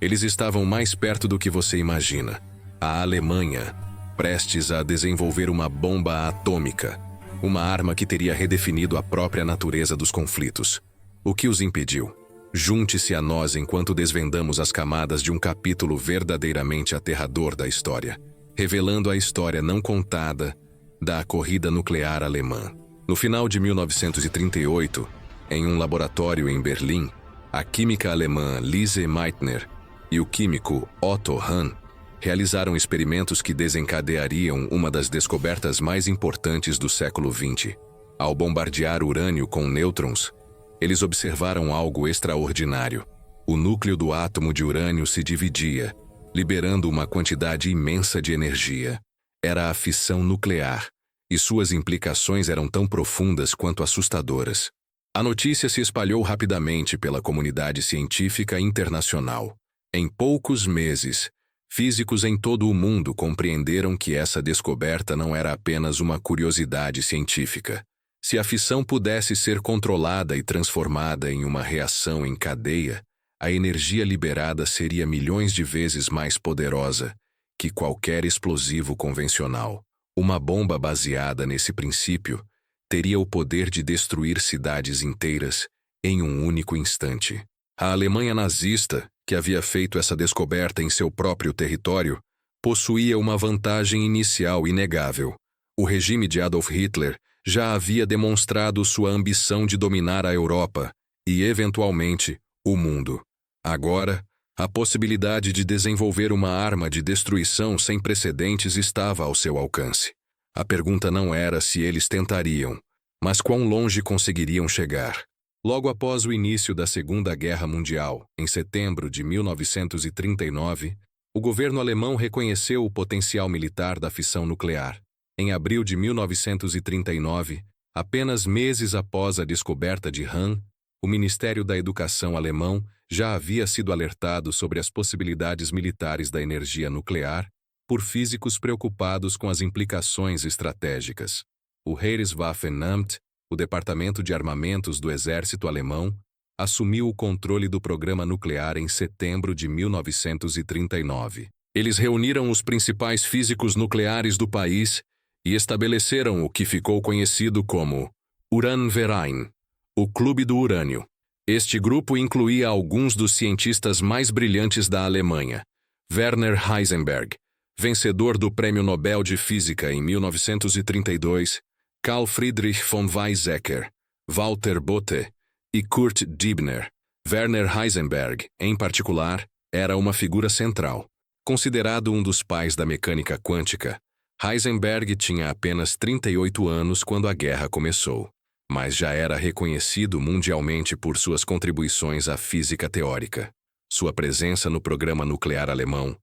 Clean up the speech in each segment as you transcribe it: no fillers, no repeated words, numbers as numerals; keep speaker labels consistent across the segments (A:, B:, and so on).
A: Eles estavam mais perto do que você imagina. A Alemanha, prestes a desenvolver uma bomba atômica, uma arma que teria redefinido a própria natureza dos conflitos. O que os impediu? Junte-se a nós enquanto desvendamos as camadas de um capítulo verdadeiramente aterrador da história, revelando a história não contada da corrida nuclear alemã. No final de 1938, em um laboratório em Berlim, a química alemã Lise Meitner e o químico Otto Hahn realizaram experimentos que desencadeariam uma das descobertas mais importantes do século XX. Ao bombardear urânio com nêutrons, eles observaram algo extraordinário. O núcleo do átomo de urânio se dividia, liberando uma quantidade imensa de energia. Era a fissão nuclear, e suas implicações eram tão profundas quanto assustadoras. A notícia se espalhou rapidamente pela comunidade científica internacional. Em poucos meses, físicos em todo o mundo compreenderam que essa descoberta não era apenas uma curiosidade científica. Se a fissão pudesse ser controlada e transformada em uma reação em cadeia, a energia liberada seria milhões de vezes mais poderosa que qualquer explosivo convencional. Uma bomba baseada nesse princípio teria o poder de destruir cidades inteiras em um único instante. A Alemanha nazista, que havia feito essa descoberta em seu próprio território, possuía uma vantagem inicial inegável. O regime de Adolf Hitler já havia demonstrado sua ambição de dominar a Europa e, eventualmente, o mundo. Agora, a possibilidade de desenvolver uma arma de destruição sem precedentes estava ao seu alcance. A pergunta não era se eles tentariam, mas quão longe conseguiriam chegar. Logo após o início da Segunda Guerra Mundial, em setembro de 1939, o governo alemão reconheceu o potencial militar da fissão nuclear. Em abril de 1939, apenas meses após a descoberta de Hahn, o Ministério da Educação alemão já havia sido alertado sobre as possibilidades militares da energia nuclear por físicos preocupados com as implicações estratégicas. O Heereswaffenamt, o Departamento de Armamentos do Exército Alemão, assumiu o controle do programa nuclear em setembro de 1939. Eles reuniram os principais físicos nucleares do país e estabeleceram o que ficou conhecido como Uranverein, o Clube do Urânio. Este grupo incluía alguns dos cientistas mais brilhantes da Alemanha: Werner Heisenberg, vencedor do Prêmio Nobel de Física em 1932, Carl Friedrich von Weizsäcker, Walter Bothe e Kurt Dibner. Werner Heisenberg, em particular, era uma figura central. Considerado um dos pais da mecânica quântica, Heisenberg tinha apenas 38 anos quando a guerra começou, mas já era reconhecido mundialmente por suas contribuições à física teórica. Sua presença no programa nuclear alemão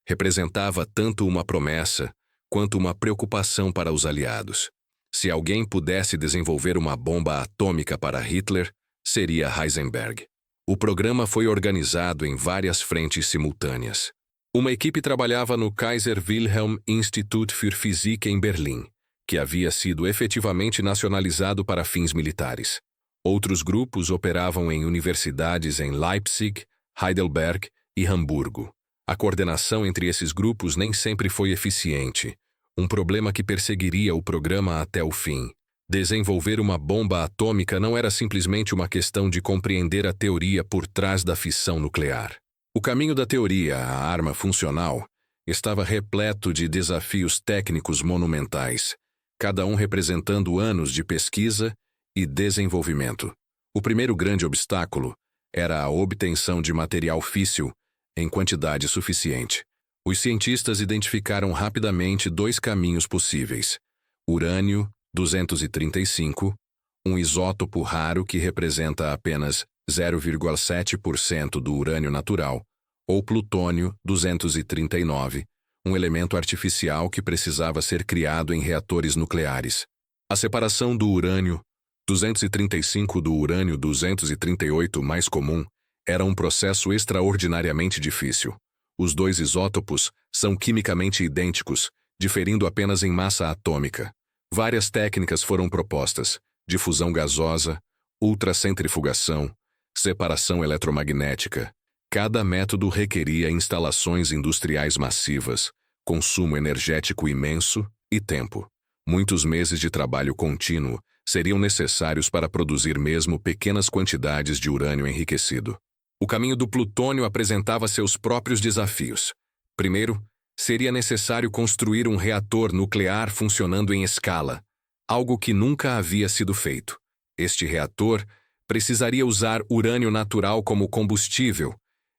A: representava tanto uma promessa quanto uma preocupação para os aliados. Se alguém pudesse desenvolver uma bomba atômica para Hitler, seria Heisenberg. O programa foi organizado em várias frentes simultâneas. Uma equipe trabalhava no Kaiser Wilhelm Institut für Physik em Berlim, que havia sido efetivamente nacionalizado para fins militares. Outros grupos operavam em universidades em Leipzig, Heidelberg e Hamburgo. A coordenação entre esses grupos nem sempre foi eficiente, um problema que perseguiria o programa até o fim. Desenvolver uma bomba atômica não era simplesmente uma questão de compreender a teoria por trás da fissão nuclear. O caminho da teoria à arma funcional estava repleto de desafios técnicos monumentais, cada um representando anos de pesquisa e desenvolvimento. O primeiro grande obstáculo era a obtenção de material físsil em quantidade suficiente. Os cientistas identificaram rapidamente dois caminhos possíveis: urânio-235, um isótopo raro que representa apenas 0,7% do urânio natural, ou plutônio-239, um elemento artificial que precisava ser criado em reatores nucleares. A separação do urânio-235 do urânio-238 mais comum era um processo extraordinariamente difícil. Os dois isótopos são quimicamente idênticos, diferindo apenas em massa atômica. Várias técnicas foram propostas: difusão gasosa, ultracentrifugação, separação eletromagnética, Cada método requeria instalações industriais massivas, consumo energético imenso e tempo. Muitos meses de trabalho contínuo seriam necessários para produzir mesmo pequenas quantidades de urânio enriquecido. O caminho do plutônio apresentava seus próprios desafios. Primeiro, seria necessário construir um reator nuclear funcionando em escala, algo que nunca havia sido feito. Este reator precisaria usar urânio natural como combustível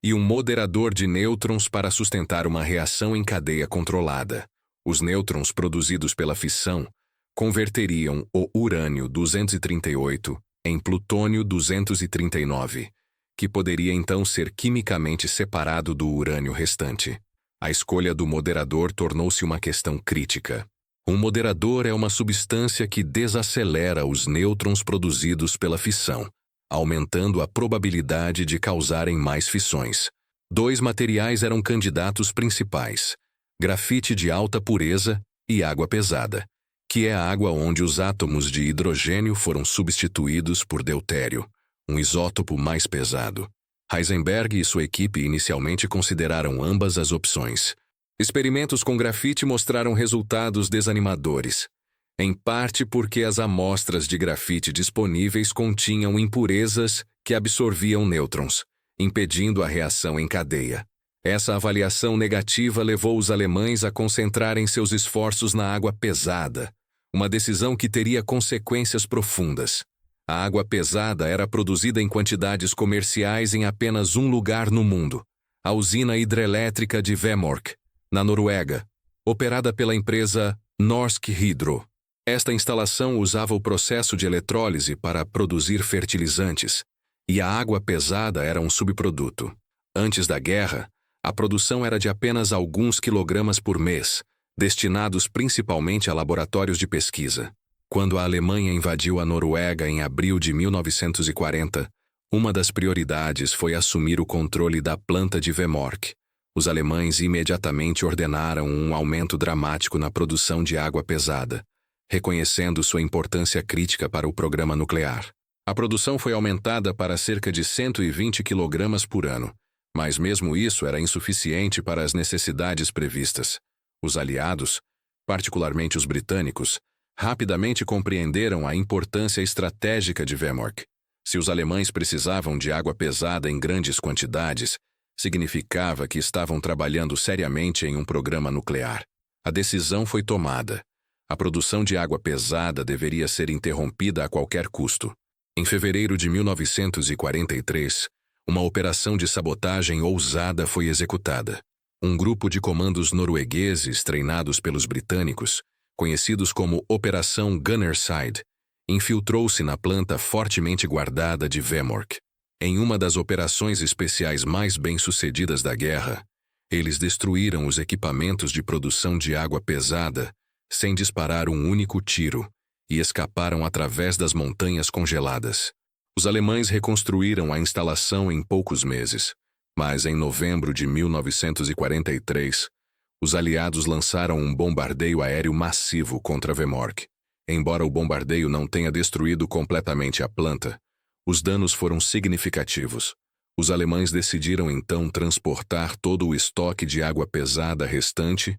A: e um moderador de nêutrons para sustentar uma reação em cadeia controlada. Os nêutrons produzidos pela fissão converteriam o urânio-238 em plutônio-239, que poderia então ser quimicamente separado do urânio restante. A escolha do moderador tornou-se uma questão crítica. Um moderador é uma substância que desacelera os nêutrons produzidos pela fissão, aumentando a probabilidade de causarem mais fissões. Dois materiais eram candidatos principais: grafite de alta pureza e água pesada, que é a água onde os átomos de hidrogênio foram substituídos por deutério, um isótopo mais pesado. Heisenberg e sua equipe inicialmente consideraram ambas as opções. Experimentos com grafite mostraram resultados desanimadores, em parte porque as amostras de grafite disponíveis continham impurezas que absorviam nêutrons, impedindo a reação em cadeia. Essa avaliação negativa levou os alemães a concentrarem seus esforços na água pesada, uma decisão que teria consequências profundas. A água pesada era produzida em quantidades comerciais em apenas um lugar no mundo: a usina hidrelétrica de Vemork, na Noruega, operada pela empresa Norsk Hydro. Esta instalação usava o processo de eletrólise para produzir fertilizantes, e a água pesada era um subproduto. Antes da guerra, a produção era de apenas alguns quilogramas por mês, destinados principalmente a laboratórios de pesquisa. Quando a Alemanha invadiu a Noruega em abril de 1940, uma das prioridades foi assumir o controle da planta de Vemork. Os alemães imediatamente ordenaram um aumento dramático na produção de água pesada, reconhecendo sua importância crítica para o programa nuclear. A produção foi aumentada para cerca de 120 kg por ano, mas mesmo isso era insuficiente para as necessidades previstas. Os aliados, particularmente os britânicos, rapidamente compreenderam a importância estratégica de Vemork. Se os alemães precisavam de água pesada em grandes quantidades, significava que estavam trabalhando seriamente em um programa nuclear. A decisão foi tomada. A produção de água pesada deveria ser interrompida a qualquer custo. Em fevereiro de 1943, uma operação de sabotagem ousada foi executada. Um grupo de comandos noruegueses treinados pelos britânicos, conhecidos como Operação Gunnerside, infiltrou-se na planta fortemente guardada de Vemork. Em uma das operações especiais mais bem-sucedidas da guerra, eles destruíram os equipamentos de produção de água pesada sem disparar um único tiro e escaparam através das montanhas congeladas. Os alemães reconstruíram a instalação em poucos meses, mas em novembro de 1943, os aliados lançaram um bombardeio aéreo massivo contra Vemork. Embora o bombardeio não tenha destruído completamente a planta, os danos foram significativos. Os alemães decidiram então transportar todo o estoque de água pesada restante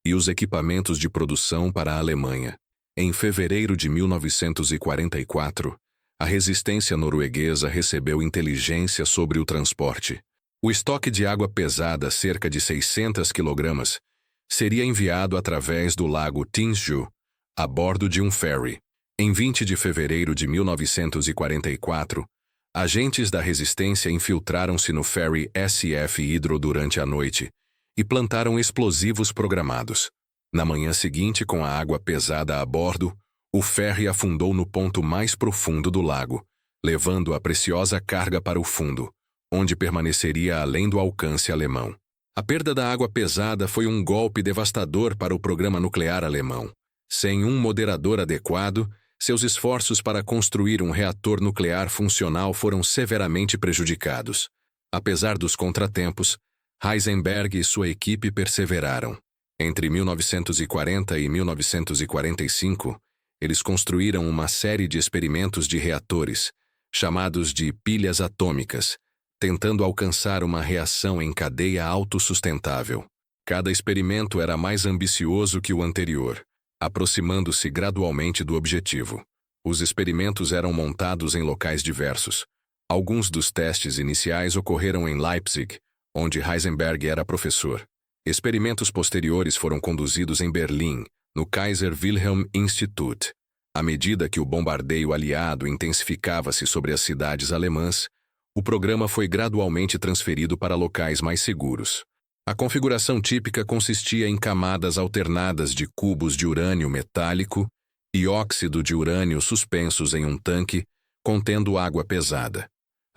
A: e os equipamentos de produção para a Alemanha. Em fevereiro de 1944, a resistência norueguesa recebeu inteligência sobre o transporte. O estoque de água pesada, cerca de 600 kg, seria enviado através do lago Tingsju, a bordo de um ferry. Em 20 de fevereiro de 1944, agentes da resistência infiltraram-se no ferry SF Hydro durante a noite e plantaram explosivos programados. Na manhã seguinte, com a água pesada a bordo, o ferry afundou no ponto mais profundo do lago, levando a preciosa carga para o fundo, onde permaneceria além do alcance alemão. A perda da água pesada foi um golpe devastador para o programa nuclear alemão. Sem um moderador adequado, seus esforços para construir um reator nuclear funcional foram severamente prejudicados. Apesar dos contratempos, Heisenberg e sua equipe perseveraram. Entre 1940 e 1945, eles construíram uma série de experimentos de reatores, chamados de pilhas atômicas, tentando alcançar uma reação em cadeia autossustentável. Cada experimento era mais ambicioso que o anterior, aproximando-se gradualmente do objetivo. Os experimentos eram montados em locais diversos. Alguns dos testes iniciais ocorreram em Leipzig, onde Heisenberg era professor. Experimentos posteriores foram conduzidos em Berlim, no Kaiser Wilhelm Institut. À medida que o bombardeio aliado intensificava-se sobre as cidades alemãs, o programa foi gradualmente transferido para locais mais seguros. A configuração típica consistia em camadas alternadas de cubos de urânio metálico e óxido de urânio suspensos em um tanque contendo água pesada.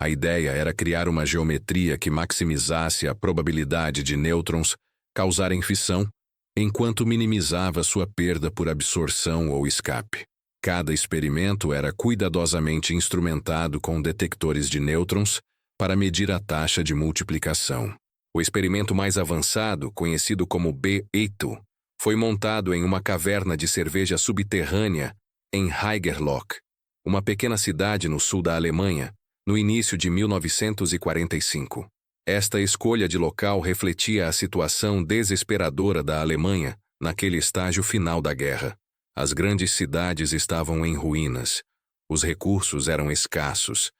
A: A ideia era criar uma geometria que maximizasse a probabilidade de nêutrons causarem fissão, enquanto minimizava sua perda por absorção ou escape. Cada experimento era cuidadosamente instrumentado com detectores de nêutrons para medir a taxa de multiplicação. O experimento mais avançado, conhecido como B8, foi montado em uma caverna de cerveja subterrânea em Haigerloch, uma pequena cidade no sul da Alemanha, no início de 1945. Esta escolha de local refletia a situação desesperadora da Alemanha naquele estágio final da guerra. As grandes cidades estavam em ruínas, os recursos eram escassos,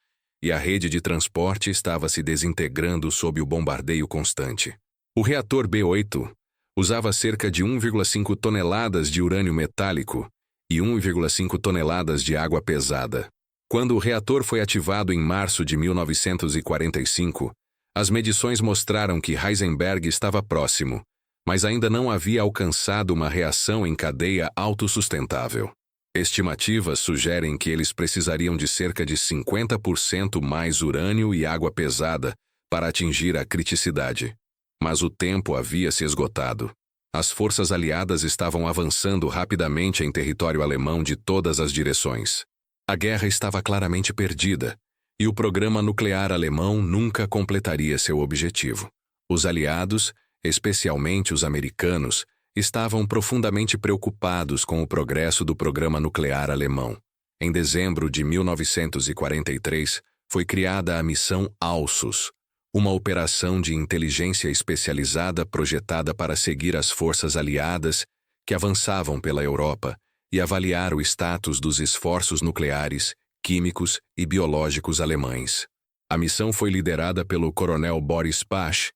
A: e a rede de transporte estava se desintegrando sob o bombardeio constante. O reator B8 usava cerca de 1,5 toneladas de urânio metálico e 1,5 toneladas de água pesada. Quando o reator foi ativado em março de 1945, as medições mostraram que Heisenberg estava próximo, mas ainda não havia alcançado uma reação em cadeia autossustentável. Estimativas sugerem que eles precisariam de cerca de 50% mais urânio e água pesada para atingir a criticidade. Mas o tempo havia se esgotado. As forças aliadas estavam avançando rapidamente em território alemão de todas as direções. A guerra estava claramente perdida, e o programa nuclear alemão nunca completaria seu objetivo. Os aliados, especialmente os americanos, estavam profundamente preocupados com o progresso do programa nuclear alemão. Em dezembro de 1943, foi criada a missão AUSSUS, uma operação de inteligência especializada projetada para seguir as forças aliadas que avançavam pela Europa e avaliar o status dos esforços nucleares, químicos e biológicos alemães. A missão foi liderada pelo coronel Boris Pasch,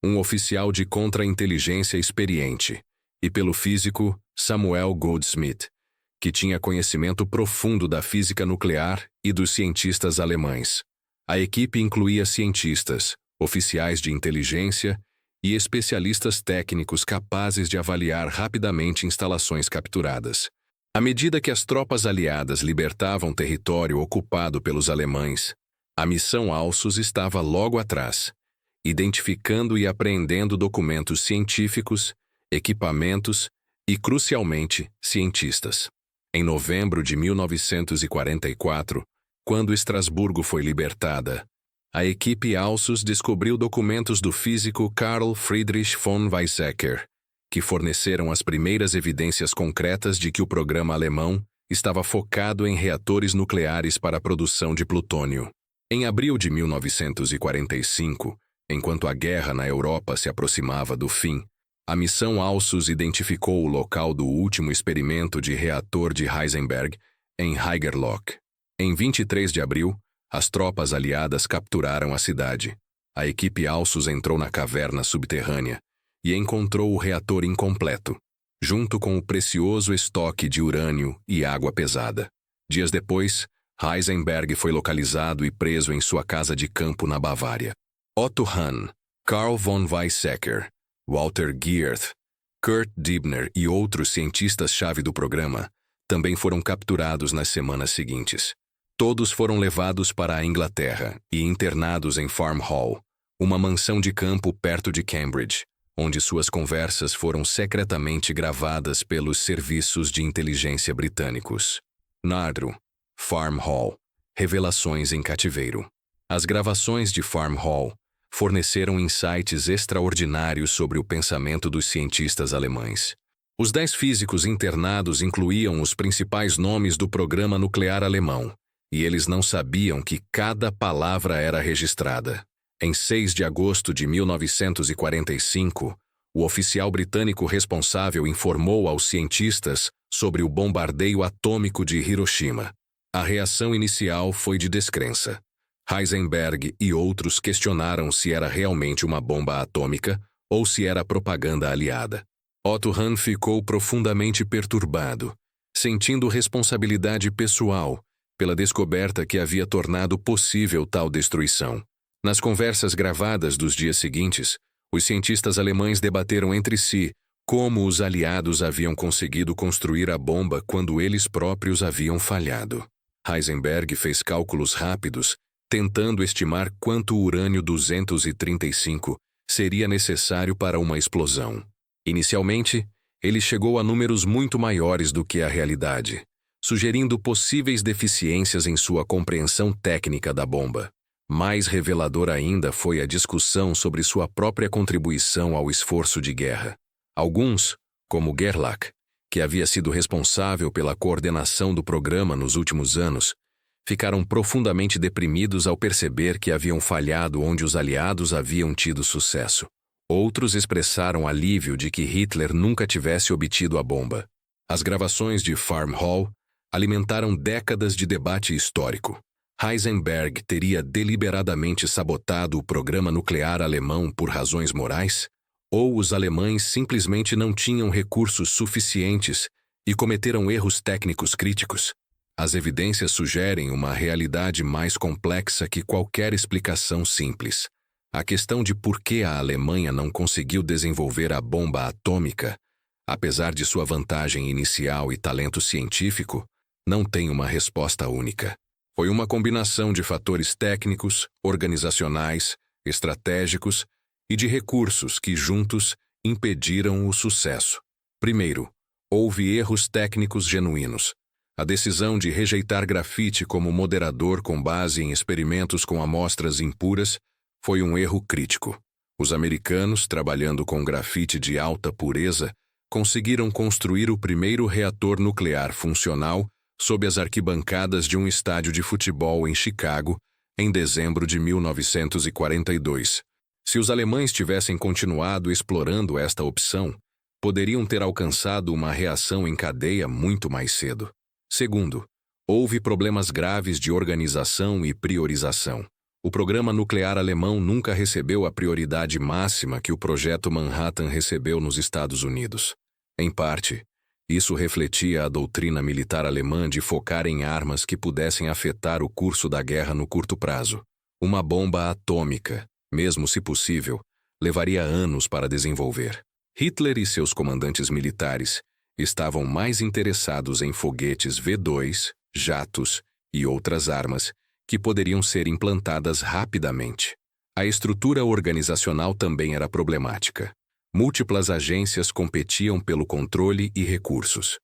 A: um oficial de contra-inteligência experiente, e pelo físico Samuel Goldschmidt, que tinha conhecimento profundo da física nuclear e dos cientistas alemães. A equipe incluía cientistas, oficiais de inteligência e especialistas técnicos capazes de avaliar rapidamente instalações capturadas. À medida que as tropas aliadas libertavam território ocupado pelos alemães, a missão AUSSUS estava logo atrás, identificando e apreendendo documentos científicos, equipamentos e, crucialmente, cientistas. Em novembro de 1944, quando Estrasburgo foi libertada, a equipe AUSSUS descobriu documentos do físico Carl Friedrich von Weizsäcker, que forneceram as primeiras evidências concretas de que o programa alemão estava focado em reatores nucleares para a produção de plutônio. Em abril de 1945, enquanto a guerra na Europa se aproximava do fim, a missão AUSSUS identificou o local do último experimento de reator de Heisenberg, em Haigerloch. Em 23 de abril, as tropas aliadas capturaram a cidade. A equipe AUSSUS entrou na caverna subterrânea e encontrou o reator incompleto, junto com o precioso estoque de urânio e água pesada. Dias depois, Heisenberg foi localizado e preso em sua casa de campo na Bavária. Otto Hahn, Carl von Weizsäcker, Walter Geertz, Kurt Dibner e outros cientistas-chave do programa também foram capturados nas semanas seguintes. Todos foram levados para a Inglaterra e internados em Farm Hall, uma mansão de campo perto de Cambridge, onde suas conversas foram secretamente gravadas pelos serviços de inteligência britânicos. Nardro, Farm Hall, revelações em cativeiro. As gravações de Farm Hall forneceram insights extraordinários sobre o pensamento dos cientistas alemães. Os 10 físicos internados incluíam os principais nomes do programa nuclear alemão, e eles não sabiam que cada palavra era registrada. Em 6 de agosto de 1945, o oficial britânico responsável informou aos cientistas sobre o bombardeio atômico de Hiroshima. A reação inicial foi de descrença. Heisenberg e outros questionaram se era realmente uma bomba atômica ou se era propaganda aliada. Otto Hahn ficou profundamente perturbado, sentindo responsabilidade pessoal pela descoberta que havia tornado possível tal destruição. Nas conversas gravadas dos dias seguintes, os cientistas alemães debateram entre si como os aliados haviam conseguido construir a bomba quando eles próprios haviam falhado. Heisenberg fez cálculos rápidos, tentando estimar quanto urânio-235 seria necessário para uma explosão. Inicialmente, ele chegou a números muito maiores do que a realidade, sugerindo possíveis deficiências em sua compreensão técnica da bomba. Mais revelador ainda foi a discussão sobre sua própria contribuição ao esforço de guerra. Alguns, como Gerlach, que havia sido responsável pela coordenação do programa nos últimos anos, ficaram profundamente deprimidos ao perceber que haviam falhado onde os aliados haviam tido sucesso. Outros expressaram alívio de que Hitler nunca tivesse obtido a bomba. As gravações de Farm Hall alimentaram décadas de debate histórico. Heisenberg teria deliberadamente sabotado o programa nuclear alemão por razões morais? Ou os alemães simplesmente não tinham recursos suficientes e cometeram erros técnicos críticos? As evidências sugerem uma realidade mais complexa que qualquer explicação simples. A questão de por que a Alemanha não conseguiu desenvolver a bomba atômica, apesar de sua vantagem inicial e talento científico, não tem uma resposta única. Foi uma combinação de fatores técnicos, organizacionais, estratégicos e de recursos que, juntos, impediram o sucesso. Primeiro, houve erros técnicos genuínos. A decisão de rejeitar grafite como moderador com base em experimentos com amostras impuras foi um erro crítico. Os americanos, trabalhando com grafite de alta pureza, conseguiram construir o primeiro reator nuclear funcional sob as arquibancadas de um estádio de futebol em Chicago, em dezembro de 1942. Se os alemães tivessem continuado explorando esta opção, poderiam ter alcançado uma reação em cadeia muito mais cedo. Segundo, houve problemas graves de organização e priorização. O programa nuclear alemão nunca recebeu a prioridade máxima que o Projeto Manhattan recebeu nos Estados Unidos. Em parte, isso refletia a doutrina militar alemã de focar em armas que pudessem afetar o curso da guerra no curto prazo. Uma bomba atômica, mesmo se possível, levaria anos para desenvolver. Hitler e seus comandantes militares estavam mais interessados em foguetes V2, jatos e outras armas que poderiam ser implantadas rapidamente. A estrutura organizacional também era problemática. Múltiplas agências competiam pelo controle e recursos.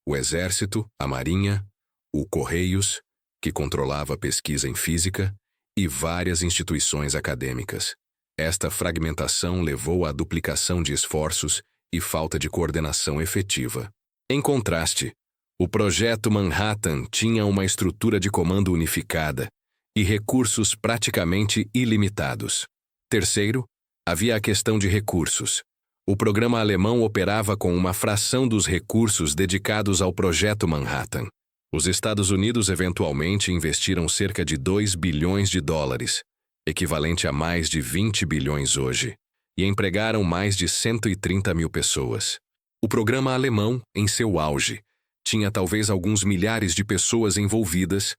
A: O Exército, a Marinha, o Correios, que controlava a pesquisa em física, e várias instituições acadêmicas. Esta fragmentação levou à duplicação de esforços e falta de coordenação efetiva. Em contraste, o Projeto Manhattan tinha uma estrutura de comando unificada e recursos praticamente ilimitados. Terceiro, havia a questão de recursos. O programa alemão operava com uma fração dos recursos dedicados ao Projeto Manhattan. Os Estados Unidos eventualmente investiram cerca de 2 bilhões de dólares, equivalente a mais de 20 bilhões hoje, e empregaram mais de 130 mil pessoas. O programa alemão, em seu auge, tinha talvez alguns milhares de pessoas envolvidas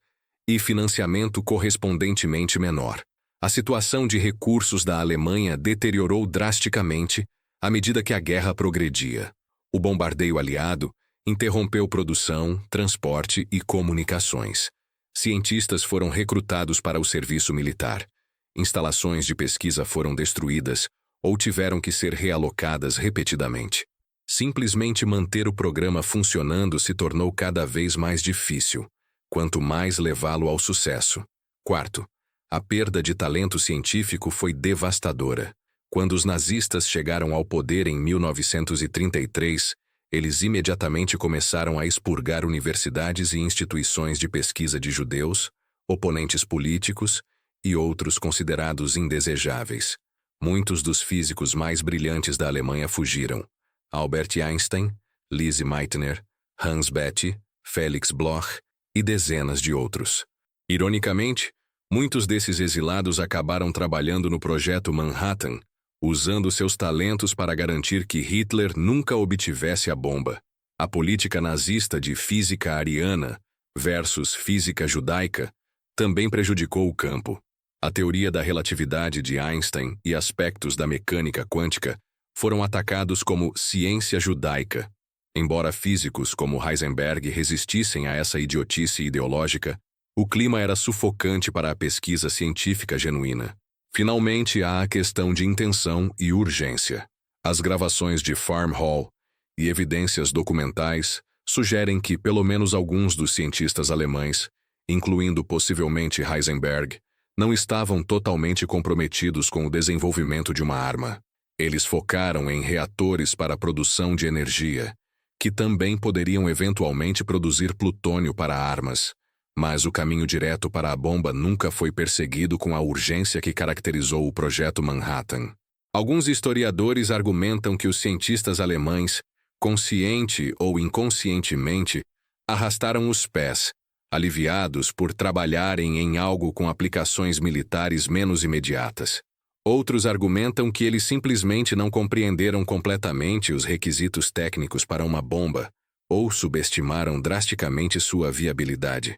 A: e financiamento correspondentemente menor. A situação de recursos da Alemanha deteriorou drasticamente à medida que a guerra progredia. O bombardeio aliado interrompeu produção, transporte e comunicações. Cientistas foram recrutados para o serviço militar. Instalações de pesquisa foram destruídas ou tiveram que ser realocadas repetidamente. Simplesmente manter o programa funcionando se tornou cada vez mais difícil, quanto mais levá-lo ao sucesso. Quarto, a perda de talento científico foi devastadora. Quando os nazistas chegaram ao poder em 1933, eles imediatamente começaram a expurgar universidades e instituições de pesquisa de judeus, oponentes políticos e outros considerados indesejáveis. Muitos dos físicos mais brilhantes da Alemanha fugiram. Albert Einstein, Lise Meitner, Hans Bethe, Felix Bloch e dezenas de outros. Ironicamente, muitos desses exilados acabaram trabalhando no Projeto Manhattan, usando seus talentos para garantir que Hitler nunca obtivesse a bomba. A política nazista de física ariana versus física judaica também prejudicou o campo. A teoria da relatividade de Einstein e aspectos da mecânica quântica foram atacados como ciência judaica. Embora físicos como Heisenberg resistissem a essa idiotice ideológica, o clima era sufocante para a pesquisa científica genuína. Finalmente, há a questão de intenção e urgência. As gravações de Farm Hall e evidências documentais sugerem que pelo menos alguns dos cientistas alemães, incluindo possivelmente Heisenberg, não estavam totalmente comprometidos com o desenvolvimento de uma arma. Eles focaram em reatores para a produção de energia, que também poderiam eventualmente produzir plutônio para armas, mas o caminho direto para a bomba nunca foi perseguido com a urgência que caracterizou o Projeto Manhattan. Alguns historiadores argumentam que os cientistas alemães, consciente ou inconscientemente, arrastaram os pés, aliviados por trabalharem em algo com aplicações militares menos imediatas. Outros argumentam que eles simplesmente não compreenderam completamente os requisitos técnicos para uma bomba, ou subestimaram drasticamente sua viabilidade.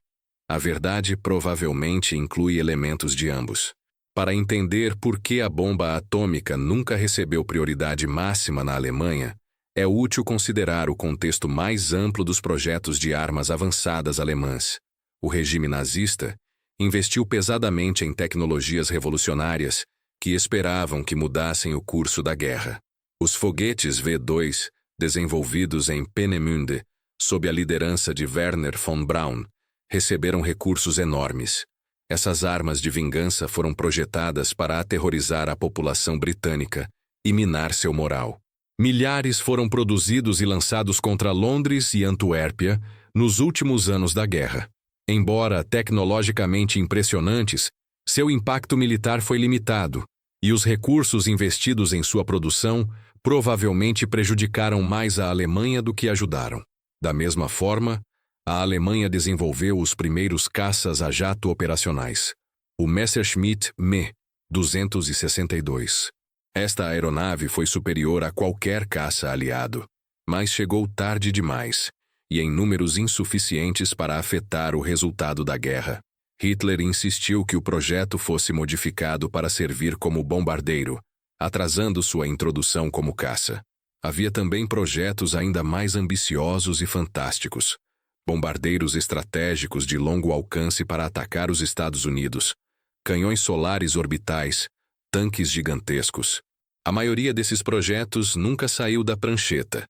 A: A verdade provavelmente inclui elementos de ambos. Para entender por que a bomba atômica nunca recebeu prioridade máxima na Alemanha, é útil considerar o contexto mais amplo dos projetos de armas avançadas alemãs. O regime nazista investiu pesadamente em tecnologias revolucionárias que esperavam que mudassem o curso da guerra. Os foguetes V-2, desenvolvidos em Peenemünde, sob a liderança de Werner von Braun, receberam recursos enormes. Essas armas de vingança foram projetadas para aterrorizar a população britânica e minar seu moral. Milhares foram produzidos e lançados contra Londres e Antuérpia nos últimos anos da guerra. Embora tecnologicamente impressionantes, seu impacto militar foi limitado, e os recursos investidos em sua produção provavelmente prejudicaram mais a Alemanha do que ajudaram. Da mesma forma, a Alemanha desenvolveu os primeiros caças a jato operacionais, o Messerschmitt Me 262. Esta aeronave foi superior a qualquer caça aliado, mas chegou tarde demais e em números insuficientes para afetar o resultado da guerra. Hitler insistiu que o projeto fosse modificado para servir como bombardeiro, atrasando sua introdução como caça. Havia também projetos ainda mais ambiciosos e fantásticos. Bombardeiros estratégicos de longo alcance para atacar os Estados Unidos, canhões solares orbitais, tanques gigantescos. A maioria desses projetos nunca saiu da prancheta,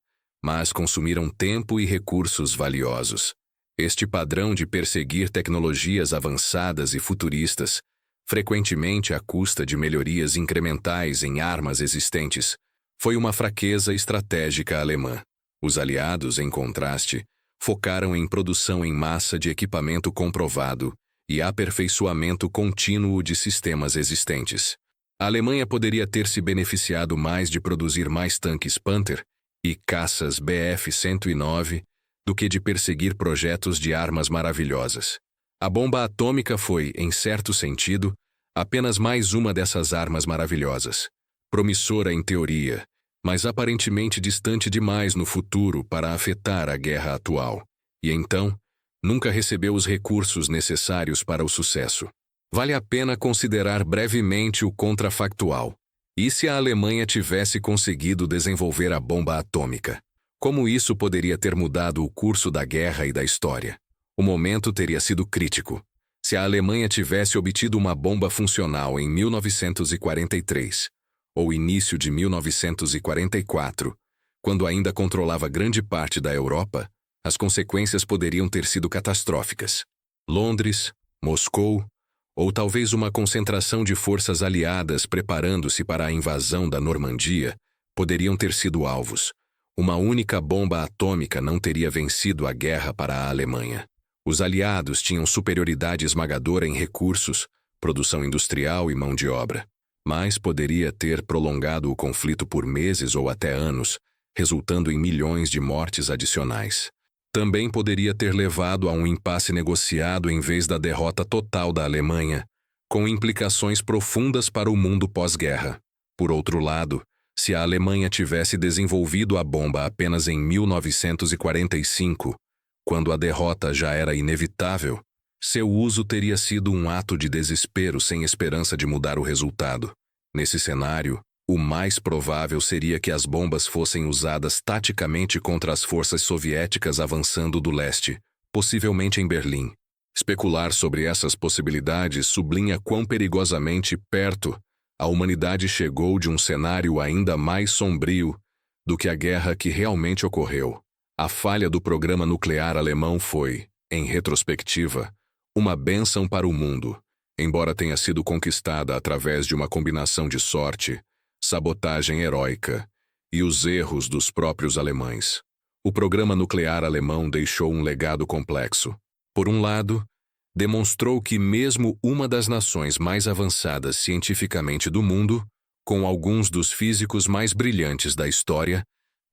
A: mas consumiram tempo e recursos valiosos. Este padrão de perseguir tecnologias avançadas e futuristas, frequentemente à custa de melhorias incrementais em armas existentes, foi uma fraqueza estratégica alemã. Os aliados, em contraste, focaram em produção em massa de equipamento comprovado e aperfeiçoamento contínuo de sistemas existentes. A Alemanha poderia ter se beneficiado mais de produzir mais tanques Panther e caças Bf-109 do que de perseguir projetos de armas maravilhosas. A bomba atômica foi, em certo sentido, apenas mais uma dessas armas maravilhosas. Promissora em teoria, mas aparentemente distante demais no futuro para afetar a guerra atual. E então, nunca recebeu os recursos necessários para o sucesso. Vale a pena considerar brevemente o contrafactual. E se a Alemanha tivesse conseguido desenvolver a bomba atômica? Como isso poderia ter mudado o curso da guerra e da história? O momento teria sido crítico. Se a Alemanha tivesse obtido uma bomba funcional em 1943, ou início de 1944, quando ainda controlava grande parte da Europa, as consequências poderiam ter sido catastróficas. Londres, Moscou, ou talvez uma concentração de forças aliadas preparando-se para a invasão da Normandia, poderiam ter sido alvos. Uma única bomba atômica não teria vencido a guerra para a Alemanha. Os aliados tinham superioridade esmagadora em recursos, produção industrial e mão de obra. Mas poderia ter prolongado o conflito por meses ou até anos, resultando em milhões de mortes adicionais. Também poderia ter levado a um impasse negociado em vez da derrota total da Alemanha, com implicações profundas para o mundo pós-guerra. Por outro lado, se a Alemanha tivesse desenvolvido a bomba apenas em 1945, quando a derrota já era inevitável, seu uso teria sido um ato de desespero sem esperança de mudar o resultado. Nesse cenário, o mais provável seria que as bombas fossem usadas taticamente contra as forças soviéticas avançando do leste, possivelmente em Berlim. Especular sobre essas possibilidades sublinha quão perigosamente perto a humanidade chegou de um cenário ainda mais sombrio do que a guerra que realmente ocorreu. A falha do programa nuclear alemão foi, em retrospectiva, uma bênção para o mundo, embora tenha sido conquistada através de uma combinação de sorte, sabotagem heróica e os erros dos próprios alemães. O programa nuclear alemão deixou um legado complexo. Por um lado, demonstrou que mesmo uma das nações mais avançadas cientificamente do mundo, com alguns dos físicos mais brilhantes da história,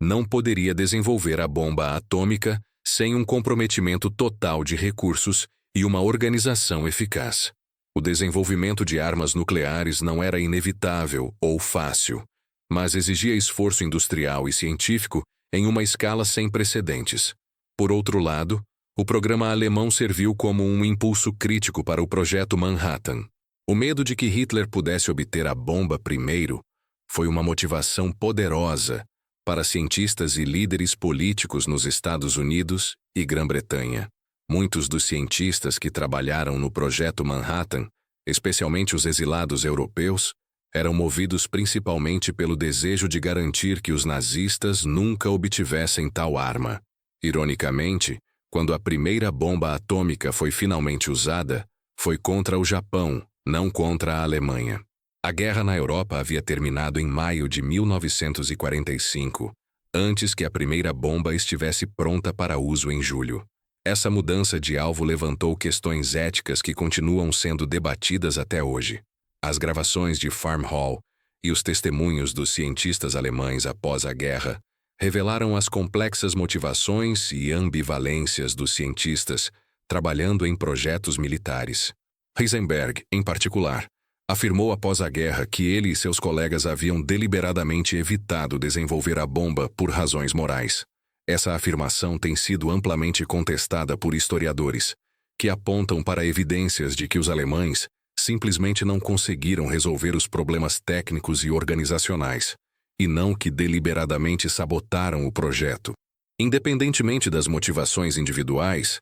A: não poderia desenvolver a bomba atômica sem um comprometimento total de recursos e uma organização eficaz. O desenvolvimento de armas nucleares não era inevitável ou fácil, mas exigia esforço industrial e científico em uma escala sem precedentes. Por outro lado, o programa alemão serviu como um impulso crítico para o Projeto Manhattan. O medo de que Hitler pudesse obter a bomba primeiro foi uma motivação poderosa para cientistas e líderes políticos nos Estados Unidos e Grã-Bretanha. Muitos dos cientistas que trabalharam no Projeto Manhattan, especialmente os exilados europeus, eram movidos principalmente pelo desejo de garantir que os nazistas nunca obtivessem tal arma. Ironicamente, quando a primeira bomba atômica foi finalmente usada, foi contra o Japão, não contra a Alemanha. A guerra na Europa havia terminado em maio de 1945, antes que a primeira bomba estivesse pronta para uso em julho. Essa mudança de alvo levantou questões éticas que continuam sendo debatidas até hoje. As gravações de Farm Hall e os testemunhos dos cientistas alemães após a guerra revelaram as complexas motivações e ambivalências dos cientistas trabalhando em projetos militares. Heisenberg, em particular, afirmou após a guerra que ele e seus colegas haviam deliberadamente evitado desenvolver a bomba por razões morais. Essa afirmação tem sido amplamente contestada por historiadores, que apontam para evidências de que os alemães simplesmente não conseguiram resolver os problemas técnicos e organizacionais, e não que deliberadamente sabotaram o projeto. Independentemente das motivações individuais,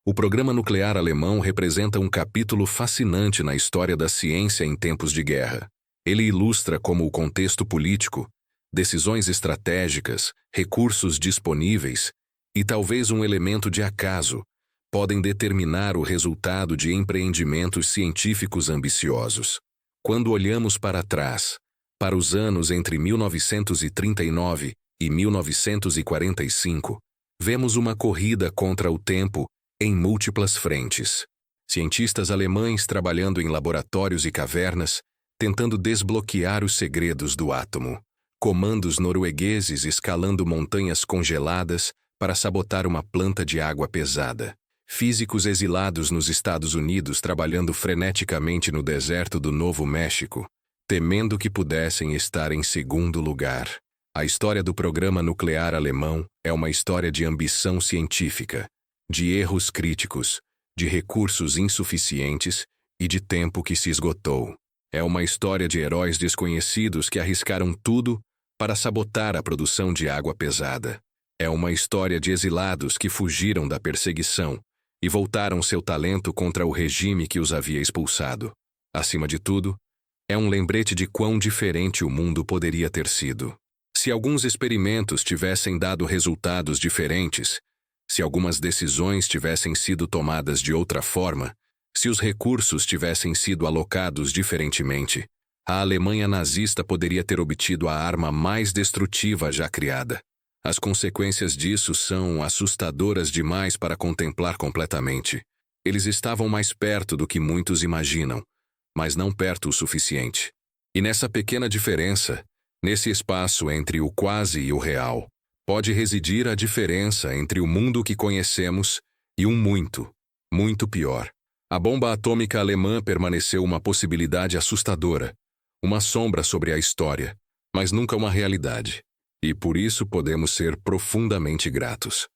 A: o programa nuclear alemão representa um capítulo fascinante na história da ciência em tempos de guerra. Ele ilustra como o contexto político, decisões estratégicas, recursos disponíveis e talvez um elemento de acaso podem determinar o resultado de empreendimentos científicos ambiciosos. Quando olhamos para trás, para os anos entre 1939 e 1945, vemos uma corrida contra o tempo em múltiplas frentes. Cientistas alemães trabalhando em laboratórios e cavernas, tentando desbloquear os segredos do átomo. Comandos noruegueses escalando montanhas congeladas para sabotar uma planta de água pesada. Físicos exilados nos Estados Unidos trabalhando freneticamente no deserto do Novo México, temendo que pudessem estar em segundo lugar. A história do programa nuclear alemão é uma história de ambição científica, de erros críticos, de recursos insuficientes e de tempo que se esgotou. É uma história de heróis desconhecidos que arriscaram tudo para sabotar a produção de água pesada. É uma história de exilados que fugiram da perseguição e voltaram seu talento contra o regime que os havia expulsado. Acima de tudo, é um lembrete de quão diferente o mundo poderia ter sido. Se alguns experimentos tivessem dado resultados diferentes, se algumas decisões tivessem sido tomadas de outra forma, se os recursos tivessem sido alocados diferentemente, a Alemanha nazista poderia ter obtido a arma mais destrutiva já criada. As consequências disso são assustadoras demais para contemplar completamente. Eles estavam mais perto do que muitos imaginam, mas não perto o suficiente. E nessa pequena diferença, nesse espaço entre o quase e o real, pode residir a diferença entre o mundo que conhecemos e um muito, muito pior. A bomba atômica alemã permaneceu uma possibilidade assustadora, uma sombra sobre a história, mas nunca uma realidade. E por isso podemos ser profundamente gratos.